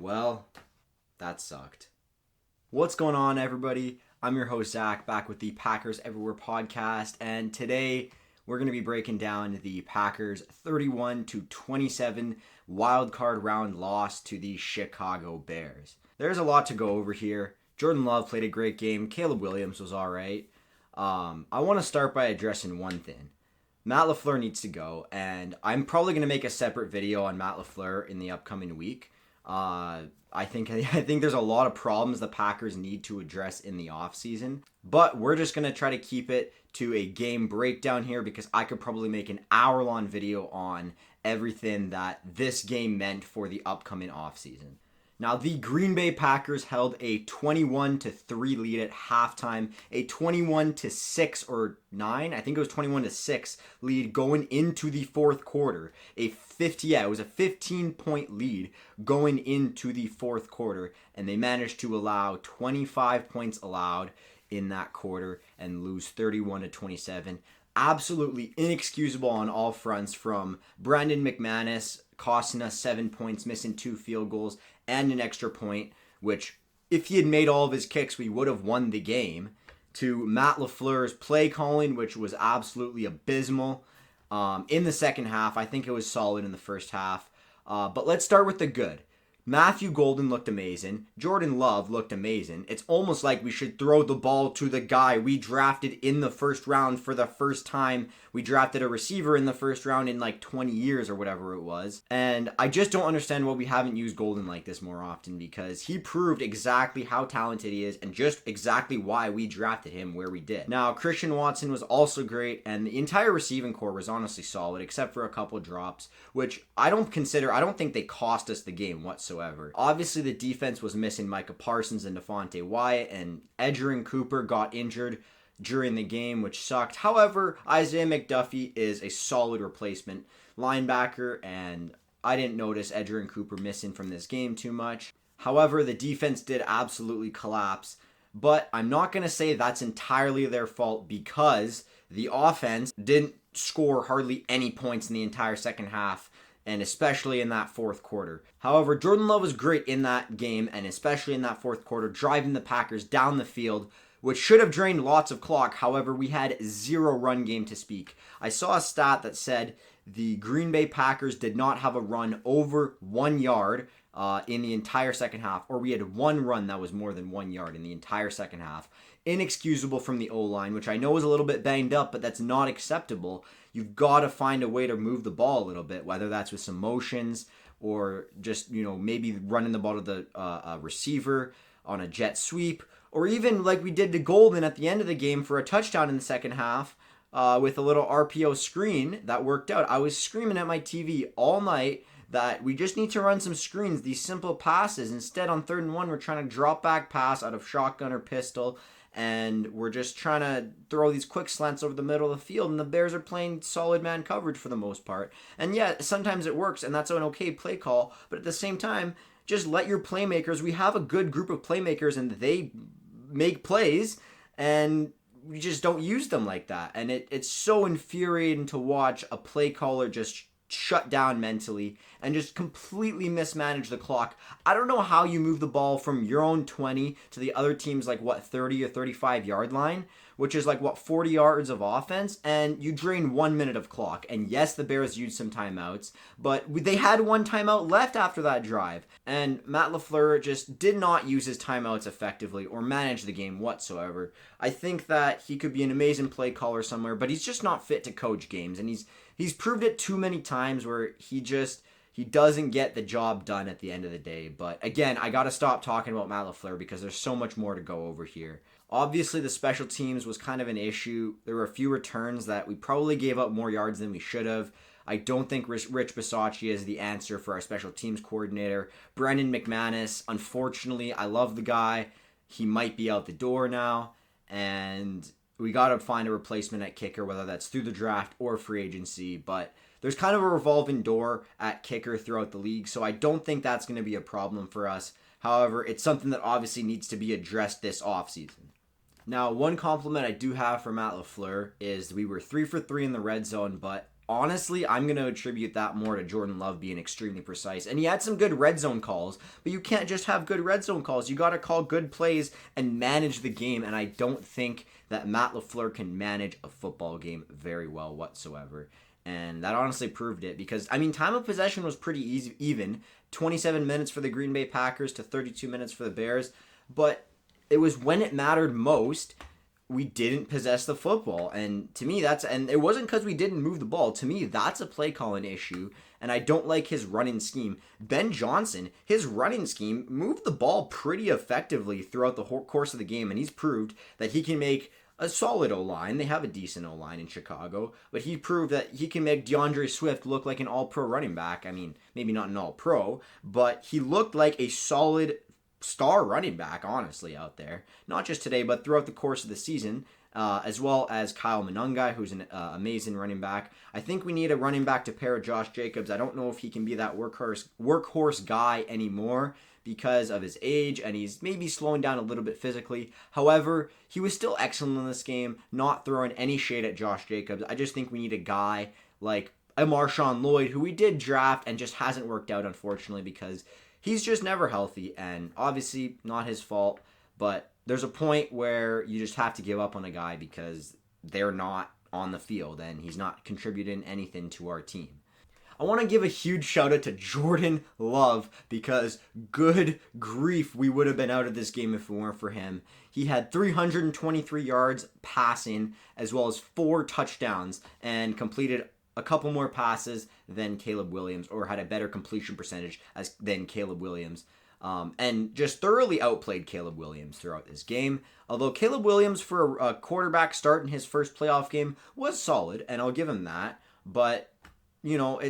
Well, that sucked. What's going on, everybody? I'm your host, Zach, back with the Packers Everywhere podcast, and today we're going to be breaking down the Packers 31-27 wild card round loss to the Chicago Bears. There's a lot to go over here. Jordan Love played a great game. Caleb Williams was all right. I want to start by addressing one thing. Matt LaFleur needs to go, and I'm probably going to make a separate video on Matt LaFleur in the upcoming week. I think there's a lot of problems the Packers need to address in the offseason, but we're just going to try to keep it to a game breakdown here because I could probably make an hour-long video on everything that this game meant for the upcoming offseason. Now, the Green Bay Packers held a 21-3 lead at halftime, a 21-6 or 9, I think it was 21-6 lead going into the fourth quarter. It was a 15-point lead going into the fourth quarter, and they managed to allow 25 points allowed in that quarter and lose 31-27. Absolutely inexcusable on all fronts, from Brandon McManus costing us 7 points, missing 2 field goals and an extra point, which if he had made all of his kicks, we would have won the game, to Matt LaFleur's play calling, which was absolutely abysmal in the second half. I think it was solid in the first half. But let's start with the good. Matthew Golden looked amazing. Jordan Love looked amazing. It's almost like we should throw the ball to the guy we drafted in the first round for the first time. We drafted a receiver in the first round in like 20 years or whatever it was. And I just don't understand why we haven't used Golden like this more often, because he proved exactly how talented he is and just exactly why we drafted him where we did. Now, Christian Watson was also great, and the entire receiving core was honestly solid except for a couple drops, which I don't think they cost us the game whatsoever. Obviously, the defense was missing Micah Parsons and Devontae Wyatt, and Edgerrin Cooper got injured during the game, which sucked. However, Isaiah McDuffie is a solid replacement linebacker, and I didn't notice Edgerrin Cooper missing from this game too much. However, the defense did absolutely collapse, but I'm not going to say that's entirely their fault, because the offense didn't score hardly any points in the entire second half, and especially in that fourth quarter. However, Jordan Love was great in that game, and especially in that fourth quarter, driving the Packers down the field, which should have drained lots of clock. However, we had zero run game to speak. I saw a stat that said the Green Bay Packers did not have a run over 1 yard in the entire second half, or we had one run that was more than 1 yard in the entire second half. Inexcusable from the O-line, which I know is a little bit banged up, but that's not acceptable. You've got to find a way to move the ball a little bit, whether that's with some motions or just, maybe running the ball to the receiver on a jet sweep, or even like we did to Golden at the end of the game for a touchdown in the second half with a little RPO screen that worked out. I was screaming at my TV all night that we just need to run some screens, these simple passes. Instead, on 3rd and 1, we're trying to drop back pass out of shotgun or pistol, and we're just trying to throw these quick slants over the middle of the field, and the Bears are playing solid man coverage for the most part. And yeah, sometimes it works, and that's an okay play call, but at the same time, just let your playmakers, we have a good group of playmakers, and they make plays, and we just don't use them like that. And it's so infuriating to watch a play caller just shut down mentally and just completely mismanage the clock. I don't know how you move the ball from your own 20 to the other team's 30 or 35 yard line, which is 40 yards of offense, and you drain 1 minute of clock. And yes, the Bears used some timeouts, but they had one timeout left after that drive, and Matt LaFleur just did not use his timeouts effectively or manage the game whatsoever. I think that he could be an amazing play caller somewhere, but he's just not fit to coach games, and he's proved it too many times where he doesn't get the job done at the end of the day. But again, I got to stop talking about Matt LaFleur because there's so much more to go over here. Obviously, the special teams was kind of an issue. There were a few returns that we probably gave up more yards than we should have. I don't think Rich Bisaccia is the answer for our special teams coordinator. Brandon McManus, unfortunately, I love the guy. He might be out the door now, and we got to find a replacement at kicker, whether that's through the draft or free agency. But there's kind of a revolving door at kicker throughout the league, so I don't think that's going to be a problem for us. However, it's something that obviously needs to be addressed this offseason. Now, one compliment I do have for Matt LaFleur is we were 3 for 3 in the red zone, but honestly, I'm going to attribute that more to Jordan Love being extremely precise. And he had some good red zone calls, but you can't just have good red zone calls. You got to call good plays and manage the game. And I don't think that Matt LaFleur can manage a football game very well whatsoever. And that honestly proved it because, I mean, time of possession was pretty easy, even 27 minutes for the Green Bay Packers to 32 minutes for the Bears. But it was when it mattered most we didn't possess the football. And to me, and it wasn't because we didn't move the ball. To me, that's a play calling issue. And I don't like his running scheme. Ben Johnson, his running scheme moved the ball pretty effectively throughout the whole course of the game. And he's proved that he can make a solid O-line. They have a decent O-line in Chicago. But he proved that he can make DeAndre Swift look like an all-pro running back. I mean, maybe not an all-pro, but he looked like a solid star running back, honestly, out there. Not just today, but throughout the course of the season, as well as Kyle Monunga, who's an amazing running back. I think we need a running back to pair with Josh Jacobs. I don't know if he can be that workhorse guy anymore because of his age, and he's maybe slowing down a little bit physically. However, he was still excellent in this game, not throwing any shade at Josh Jacobs. I just think we need a guy like a Marshawn Lloyd, who we did draft and just hasn't worked out, unfortunately, because he's just never healthy, and obviously not his fault, but there's a point where you just have to give up on a guy because they're not on the field and he's not contributing anything to our team. I want to give a huge shout out to Jordan Love because good grief, we would have been out of this game if it weren't for him. He had 323 yards passing as well as 4 touchdowns and completed a couple more passes than Caleb Williams, or had a better completion percentage than Caleb Williams, and just thoroughly outplayed Caleb Williams throughout this game. Although Caleb Williams, for a quarterback start in his first playoff game, was solid, and I'll give him that. But, you know,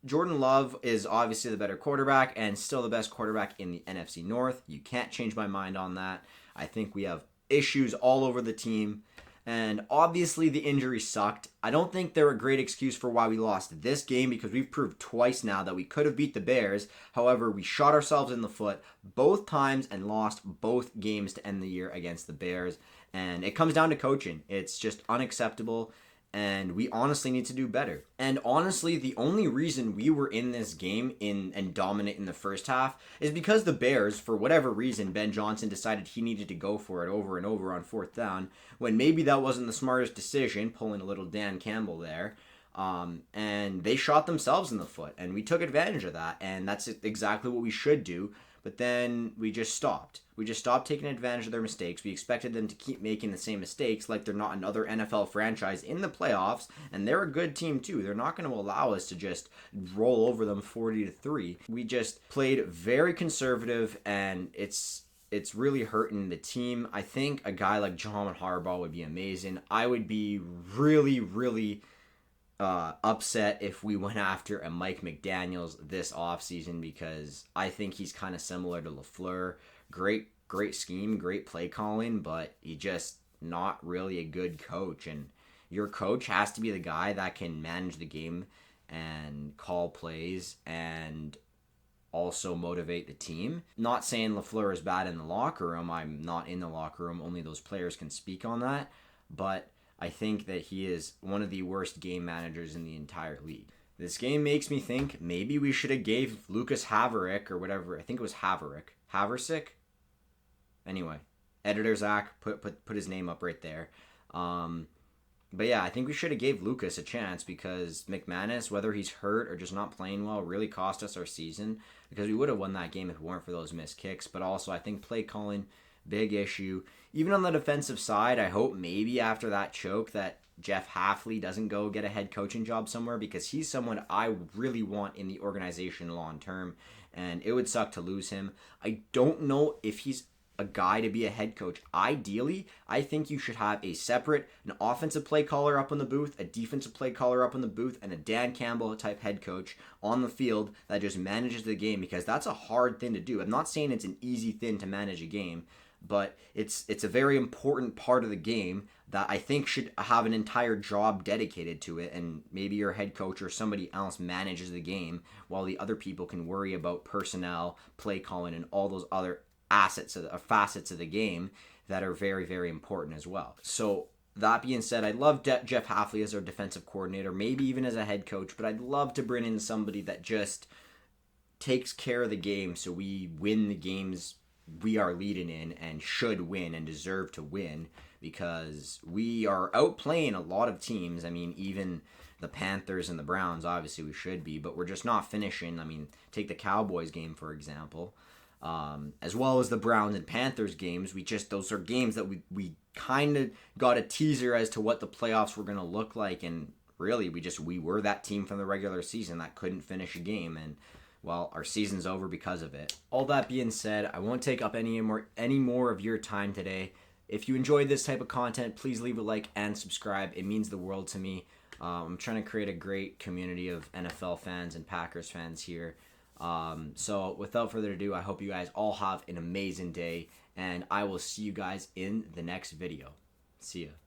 Jordan Love is obviously the better quarterback and still the best quarterback in the NFC North. You can't change my mind on that. I think we have issues all over the team. And obviously the injury sucked. I don't think they're a great excuse for why we lost this game because we've proved twice now that we could have beat the Bears. However, we shot ourselves in the foot both times and lost both games to end the year against the Bears. And it comes down to coaching. It's just unacceptable. And we honestly need to do better. And honestly, the only reason we were in this game and dominant in the first half is because the Bears, for whatever reason, Ben Johnson decided he needed to go for it over and over on 4th down, when maybe that wasn't the smartest decision, pulling a little Dan Campbell there. And they shot themselves in the foot, and we took advantage of that, and that's exactly what we should do. But then we just stopped. We just stopped taking advantage of their mistakes. We expected them to keep making the same mistakes like they're not another NFL franchise in the playoffs, and they're a good team too. They're not going to allow us to just roll over them 40-3. We just played very conservative, and it's really hurting the team. I think a guy like John Harbaugh would be amazing. I would be really upset if we went after a Mike McDaniels this offseason because I think he's kind of similar to LaFleur. Great scheme, great play calling, but he just not really a good coach. And your coach has to be the guy that can manage the game and call plays and also motivate the team. Not saying LaFleur is bad in the locker room. I'm not in the locker room. Only those players can speak on that. But I think that he is one of the worst game managers in the entire league. This game makes me think maybe we should have gave Lucas Haverick or whatever. I think it was Haversick. Anyway, editor Zach put his name up right there. But yeah, I think we should have gave Lucas a chance because McManus, whether he's hurt or just not playing well, really cost us our season because we would have won that game if it weren't for those missed kicks. But also, I think play calling, big issue. Even on the defensive side, I hope maybe after that choke that Jeff Hafley doesn't go get a head coaching job somewhere because he's someone I really want in the organization long term, and it would suck to lose him. I don't know if he's a guy to be a head coach. Ideally, I think you should have an offensive play caller up in the booth, a defensive play caller up in the booth, and a Dan Campbell type head coach on the field that just manages the game because that's a hard thing to do. I'm not saying it's an easy thing to manage a game, but it's a very important part of the game that I think should have an entire job dedicated to it, and maybe your head coach or somebody else manages the game while the other people can worry about personnel, play calling, and all those other facets of the game that are very, very important as well. So that being said, I'd love Jeff Hafley as our defensive coordinator, maybe even as a head coach, but I'd love to bring in somebody that just takes care of the game so we win the games we are leading in and should win and deserve to win, because we are outplaying a lot of teams. I mean, even the Panthers and the Browns, obviously we should be, but we're just not finishing. I mean, take the Cowboys game, for example. As well as the Browns and Panthers games, those are games that we kind of got a teaser as to what the playoffs were going to look like, and really we were that team from the regular season that couldn't finish a game, and well, our season's over because of it. All that being said, I won't take up any more of your time today. If you enjoyed this type of content, please leave a like and subscribe. It means the world to me. I'm trying to create a great community of NFL fans and Packers fans here. So without further ado, I hope you guys all have an amazing day, and I will see you guys in the next video. See ya.